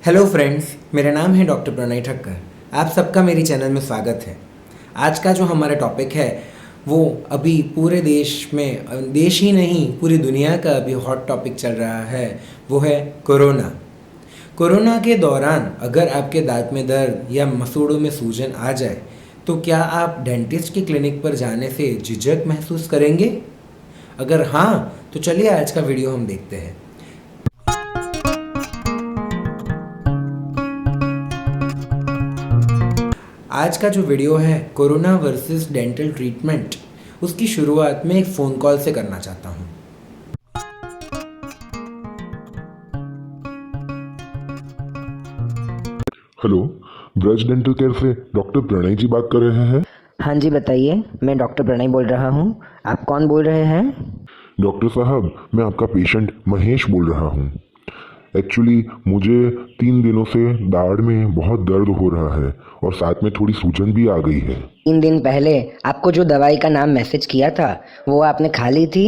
Hello friends, मेरा नाम है डॉक्टर प्रणय ठक्कर। आप सबका मेरी चैनल में स्वागत है। आज का जो हमारा टॉपिक है वो अभी पूरे देश में, देश ही नहीं पूरी दुनिया का अभी हॉट टॉपिक चल रहा है, वो है कोरोना। कोरोना के दौरान अगर आपके दांत में दर्द या मसूड़ों में सूजन आ जाए तो क्या आप डेंटिस्ट की क्लिनिक पर जाने से झिझक महसूस करेंगे? अगर हाँ, तो चलिए आज का वीडियो हम देखते हैं। आज का जो वीडियो है कोरोना वर्सेस डेंटल ट्रीटमेंट, उसकी शुरुआत में एक फ़ोन कॉल से करना चाहता हूँ। हेलो, ब्रज डेंटल केयर से डॉक्टर प्रणय जी बात कर रहे हैं। हाँ जी, बताइए। मैं डॉक्टर प्रणय बोल रहा हूँ। आप कौन बोल रहे हैं? डॉक्टर साहब, मैं आपका पेशेंट महेश बोल रहा हूँ। एक्चुअली मुझे 3 दिनों से दाढ़ में बहुत दर्द हो रहा है और साथ में थोड़ी सूजन भी आ गई है। 3 दिन पहले आपको जो दवाई का नाम मैसेज किया था वो आपने खा ली थी?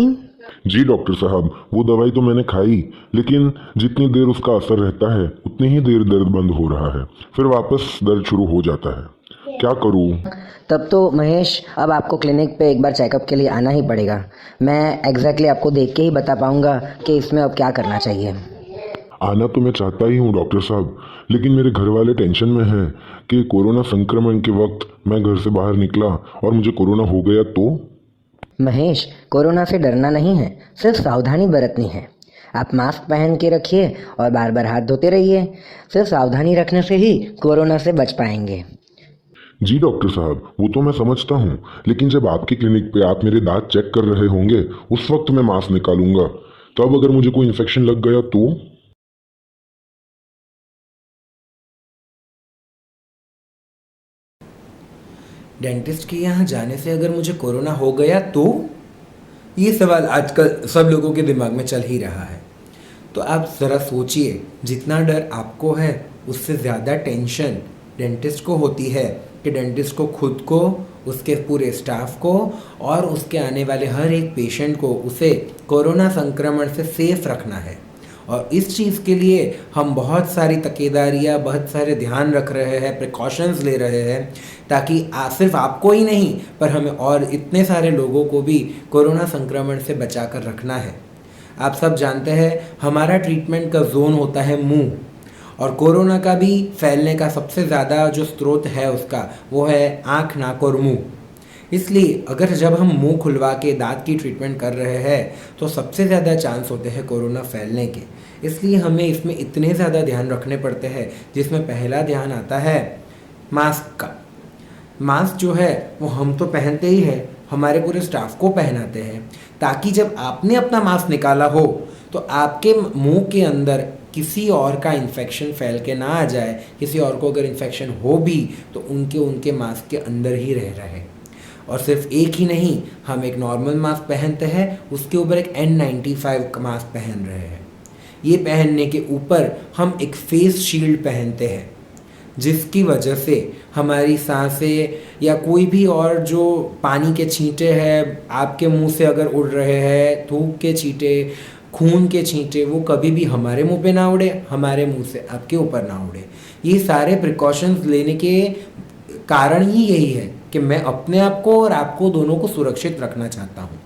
जी डॉक्टर साहब, वो दवाई तो मैंने खाई, लेकिन जितनी देर उसका असर रहता है उतनी ही देर दर्द बंद हो रहा है, फिर वापस दर्द शुरू हो जाता है। क्या करूँ? तब तो महेश, अब आपको क्लिनिक पे एक बार चेकअप के लिए आना ही पड़ेगा। मैं एग्जैक्टली आपको देख के ही बता पाऊँगा कि इसमें अब क्या करना चाहिए। आना तो मैं चाहता ही हूँ डॉक्टर साहब, लेकिन मेरे घर वाले टेंशन में हैं कि कोरोना संक्रमण के वक्त मैं घर से बाहर निकला और मुझे कोरोना हो गया तो। महेश, कोरोना से डरना नहीं है, सिर्फ सावधानी बरतनी है। आप मास्क पहन के रखिए और बार बार हाथ धोते रहिए। सिर्फ सावधानी रखने से ही कोरोना से बच पाएंगे। जी डॉक्टर साहब, वो तो मैं समझता हूँ, लेकिन जब आपकी क्लिनिक पे आप मेरे दांत चेक कर रहे होंगे उस वक्त मैं मास्क निकालूंगा, तब अगर मुझे कोई इन्फेक्शन लग गया तो। डेंटिस्ट के यहाँ जाने से अगर मुझे कोरोना हो गया तो, ये सवाल आजकल सब लोगों के दिमाग में चल ही रहा है। तो आप ज़रा सोचिए, जितना डर आपको है उससे ज़्यादा टेंशन डेंटिस्ट को होती है कि डेंटिस्ट को खुद को, उसके पूरे स्टाफ को और उसके आने वाले हर एक पेशेंट को उसे कोरोना संक्रमण से सेफ रखना है। और इस चीज़ के लिए हम बहुत सारी तकेदारियाँ, बहुत सारे ध्यान रख रहे हैं, प्रिकॉशंस ले रहे हैं, ताकि सिर्फ आपको ही नहीं पर हमें और इतने सारे लोगों को भी कोरोना संक्रमण से बचा कर रखना है। आप सब जानते हैं हमारा ट्रीटमेंट का जोन होता है मुंह, और कोरोना का भी फैलने का सबसे ज़्यादा जो स्रोत है उसका वो है आँख, नाक और मुंह। इसलिए अगर जब हम मुंह खुलवा के दांत की ट्रीटमेंट कर रहे हैं तो सबसे ज़्यादा चांस होते हैं कोरोना फैलने के। इसलिए हमें इसमें इतने ज़्यादा ध्यान रखने पड़ते हैं, जिसमें पहला ध्यान आता है मास्क का। मास्क जो है वो हम तो पहनते ही हैं, हमारे पूरे स्टाफ को पहनाते हैं, ताकि जब आपने अपना मास्क निकाला हो तो आपके मुंह के अंदर किसी और का इन्फेक्शन फैल के ना आ जाए। किसी और को अगर इन्फेक्शन हो भी तो उनके मास्क के अंदर ही रह रहे। और सिर्फ एक ही नहीं, हम एक नॉर्मल मास्क पहनते हैं, उसके ऊपर एक N95 का मास्क पहन रहे हैं। ये पहनने के ऊपर हम एक फेस शील्ड पहनते हैं, जिसकी वजह से हमारी सांसें या कोई भी और जो पानी के छींटे हैं आपके मुंह से अगर उड़ रहे हैं, थूक के छींटे, खून के छींटे, वो कभी भी हमारे मुंह पे ना उड़े, हमारे मुंह से आपके ऊपर ना उड़े। ये सारे प्रिकॉशंस लेने के कारण ही यही है कि मैं अपने आप को और आपको दोनों को सुरक्षित रखना चाहता हूँ।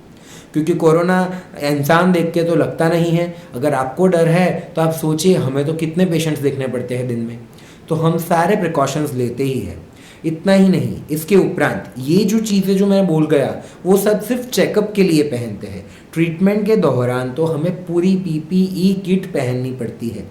क्योंकि कोरोना इंसान देख के तो लगता नहीं है। अगर आपको डर है तो आप सोचिए, हमें तो कितने पेशेंट्स देखने पड़ते हैं दिन में। तो हम सारे प्रिकॉशंस लेते ही हैं। इतना ही नहीं, इसके उपरांत ये जो चीज़ें जो मैं बोल गया वो सब सिर्फ चेकअप के लिए पहनते हैं। ट्रीटमेंट के दौरान तो हमें पूरी PPE किट पहननी पड़ती है।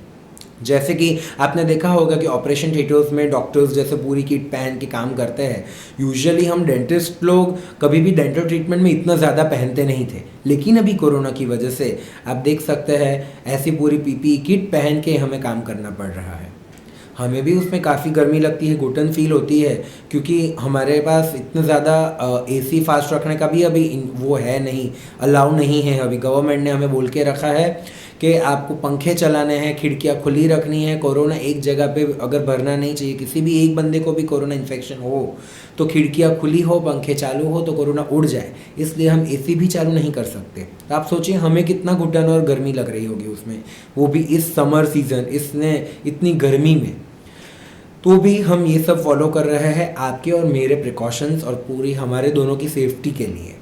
जैसे कि आपने देखा होगा कि ऑपरेशन थिएटर्स में डॉक्टर्स जैसे पूरी किट पहन के काम करते हैं। यूजुअली हम डेंटिस्ट लोग कभी भी डेंटल ट्रीटमेंट में इतना ज़्यादा पहनते नहीं थे, लेकिन अभी कोरोना की वजह से आप देख सकते हैं ऐसी पूरी PPE किट पहन के हमें काम करना पड़ रहा है। हमें भी उसमें काफ़ी गर्मी लगती है, घुटन फील होती है, क्योंकि हमारे पास इतना ज़्यादा AC फास्ट रखने का भी अभी वो है नहीं, अलाउ नहीं है। अभी गवर्नमेंट ने हमें बोल के रखा है कि आपको पंखे चलाने हैं, खिड़कियाँ खुली रखनी है। कोरोना एक जगह पे अगर भरना नहीं चाहिए, किसी भी एक बंदे को भी कोरोना इन्फेक्शन हो तो खिड़कियाँ खुली हो, पंखे चालू हो तो कोरोना उड़ जाए, इसलिए हम एसी भी चालू नहीं कर सकते। तो आप सोचिए हमें कितना घुटन और गर्मी लग रही होगी उसमें, वो भी इस समर सीज़न, इसने इतनी गर्मी में। तो भी हम ये सब फॉलो कर रहे हैं आपके और मेरे प्रिकॉशंस और पूरी हमारे दोनों की सेफ्टी के लिए।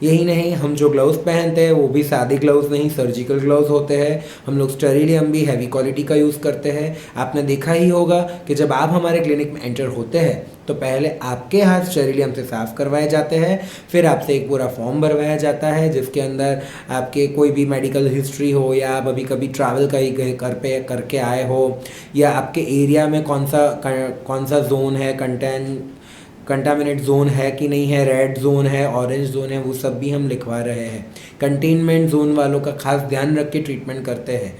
यही नहीं, हम जो ग्लव्स पहनते हैं वो भी सादे ग्लव्स नहीं, सर्जिकल ग्लव्स होते हैं। हम लोग स्टेरिलियम भी हैवी क्वालिटी का यूज़ करते हैं। आपने देखा ही होगा कि जब आप हमारे क्लिनिक में एंटर होते हैं तो पहले आपके हाथ स्टेरिलियम से साफ़ करवाए जाते हैं, फिर आपसे एक पूरा फॉर्म भरवाया जाता है जिसके अंदर आपके कोई भी मेडिकल हिस्ट्री हो, या आप अभी कभी ट्रैवल करके आए हो, या आपके एरिया में कौन सा जोन है, कंटामिनेट जोन है कि नहीं है, रेड जोन है, ऑरेंज जोन है, वो सब भी हम लिखवा रहे हैं। कंटेनमेंट जोन वालों का खास ध्यान रख के ट्रीटमेंट करते हैं।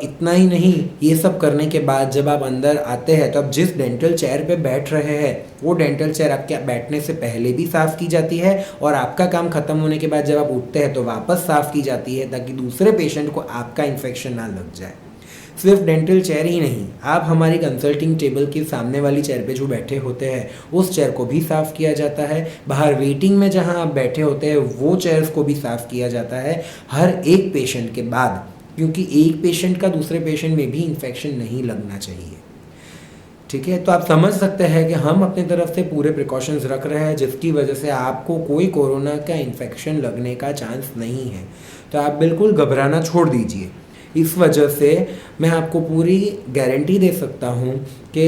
इतना ही नहीं, ये सब करने के बाद जब आप अंदर आते हैं तो आप जिस डेंटल चेयर पे बैठ रहे हैं वो डेंटल चेयर आपके बैठने से पहले भी साफ़ की जाती है, और आपका काम ख़त्म होने के बाद जब आप उठते हैं तो वापस साफ़ की जाती है, ताकि दूसरे पेशेंट को आपका इन्फेक्शन ना लग जाए। सिर्फ डेंटल चेयर ही नहीं, आप हमारी कंसल्टिंग टेबल के सामने वाली चेयर पे जो बैठे होते हैं उस चेयर को भी साफ़ किया जाता है। बाहर वेटिंग में जहां आप बैठे होते हैं वो चेयर्स को भी साफ़ किया जाता है हर एक पेशेंट के बाद, क्योंकि एक पेशेंट का दूसरे पेशेंट में भी इन्फेक्शन नहीं लगना चाहिए। ठीक है, तो आप समझ सकते हैं कि हम अपनी तरफ से पूरे प्रिकॉशंस रख रहे हैं जिसकी वजह से आपको कोई कोरोना का इन्फेक्शन लगने का चांस नहीं है। तो आप बिल्कुल घबराना छोड़ दीजिए। इस वजह से मैं आपको पूरी गारंटी दे सकता हूँ कि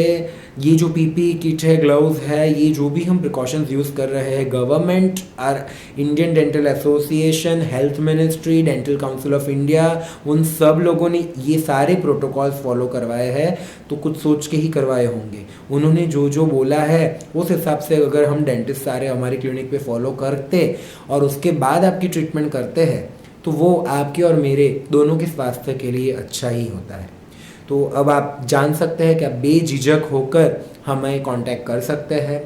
ये जो पीपी किट है, ग्लव्स है, ये जो भी हम प्रिकॉशंस यूज़ कर रहे हैं, गवर्नमेंट और Indian dental association, health ministry, dental council of India, उन सब लोगों ने ये सारे प्रोटोकॉल्स फॉलो करवाए हैं। तो कुछ सोच के ही करवाए होंगे। उन्होंने जो जो बोला है उस हिसाब से अगर हम डेंटिस्ट सारे हमारे क्लिनिक पे फॉलो करते और उसके बाद आपकी ट्रीटमेंट करते हैं तो वो आपके और मेरे दोनों के स्वास्थ्य के लिए अच्छा ही होता है। तो अब आप जान सकते हैं कि आप बेझिझक होकर हमें कांटेक्ट कर सकते हैं।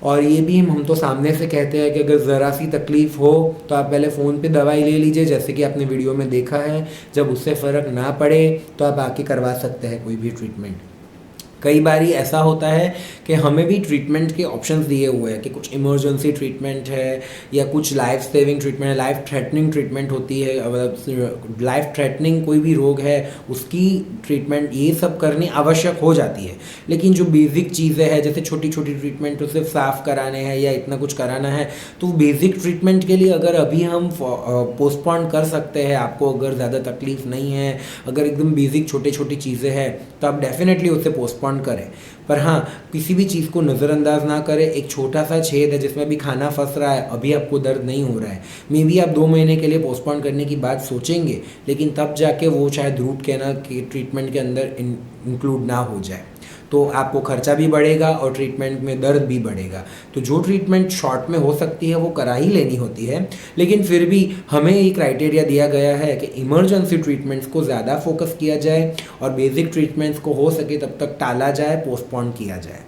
और ये भी हम तो सामने से कहते हैं कि अगर ज़रा सी तकलीफ़ हो तो आप पहले फ़ोन पे दवाई ले लीजिए, जैसे कि आपने वीडियो में देखा है। जब उससे फ़र्क ना पड़े तो आप आके करवा सकते हैं कोई भी ट्रीटमेंट। कई बारी ऐसा होता है कि हमें भी ट्रीटमेंट के ऑप्शंस दिए हुए हैं कि कुछ इमरजेंसी ट्रीटमेंट है या कुछ लाइफ सेविंग ट्रीटमेंट है, लाइफ थ्रेटनिंग ट्रीटमेंट होती है। लाइफ थ्रेटनिंग कोई भी रोग है उसकी ट्रीटमेंट ये सब करनी आवश्यक हो जाती है। लेकिन जो बेसिक चीज़ें हैं जैसे छोटी छोटी ट्रीटमेंट, तो सिर्फ साफ़ कराने हैं या इतना कुछ कराना है, तो बेसिक ट्रीटमेंट के लिए अगर अभी हम पोस्टपोन कर सकते हैं, आपको अगर ज़्यादा तकलीफ नहीं है, अगर एकदम बेसिक छोटी छोटी चीज़ें हैं तो आप डेफिनेटली उससे पोस्टपोन करें। पर हाँ, किसी भी चीज़ को नज़रअंदाज ना करें। एक छोटा सा छेद है जिसमें भी खाना फंस रहा है, अभी आपको दर्द नहीं हो रहा है, मे बी आप 2 महीने के लिए पोस्टपोन करने की बात सोचेंगे, लेकिन तब जाके वो शायद रूट कैनाल के ट्रीटमेंट के अंदर इंक्लूड ना हो जाए, तो आपको खर्चा भी बढ़ेगा और ट्रीटमेंट में दर्द भी बढ़ेगा। तो जो ट्रीटमेंट शॉर्ट में हो सकती है वो करा ही लेनी होती है। लेकिन फिर भी हमें ये क्राइटेरिया दिया गया है कि इमरजेंसी ट्रीटमेंट्स को ज़्यादा फोकस किया जाए और बेसिक ट्रीटमेंट्स को हो सके तब तक टाला जाए, पोस्टपोन किया जाए।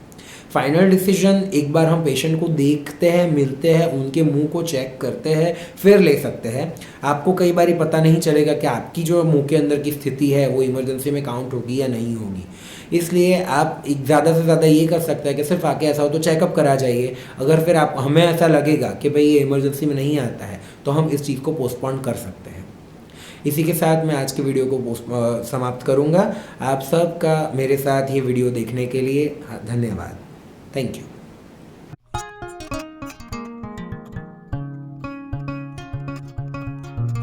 फाइनल डिसीजन एक बार हम पेशेंट को देखते हैं, मिलते हैं, उनके मुंह को चेक करते हैं, फिर ले सकते हैं। आपको कई बार पता नहीं चलेगा कि आपकी जो मुंह के अंदर की स्थिति है वो इमरजेंसी में काउंट होगी या नहीं होगी। इसलिए आप ज़्यादा से ज़्यादा ये कर सकते हैं कि सिर्फ आके ऐसा हो तो चेकअप करा जाइए। अगर फिर आप हमें ऐसा लगेगा कि भाई ये इमरजेंसी में नहीं आता है तो हम इस चीज़ को पोस्टपोन कर सकते हैं। इसी के साथ मैं आज के वीडियो को समाप्त करूँगा। आप सबका मेरे साथ ये वीडियो देखने के लिए धन्यवाद। Thank you.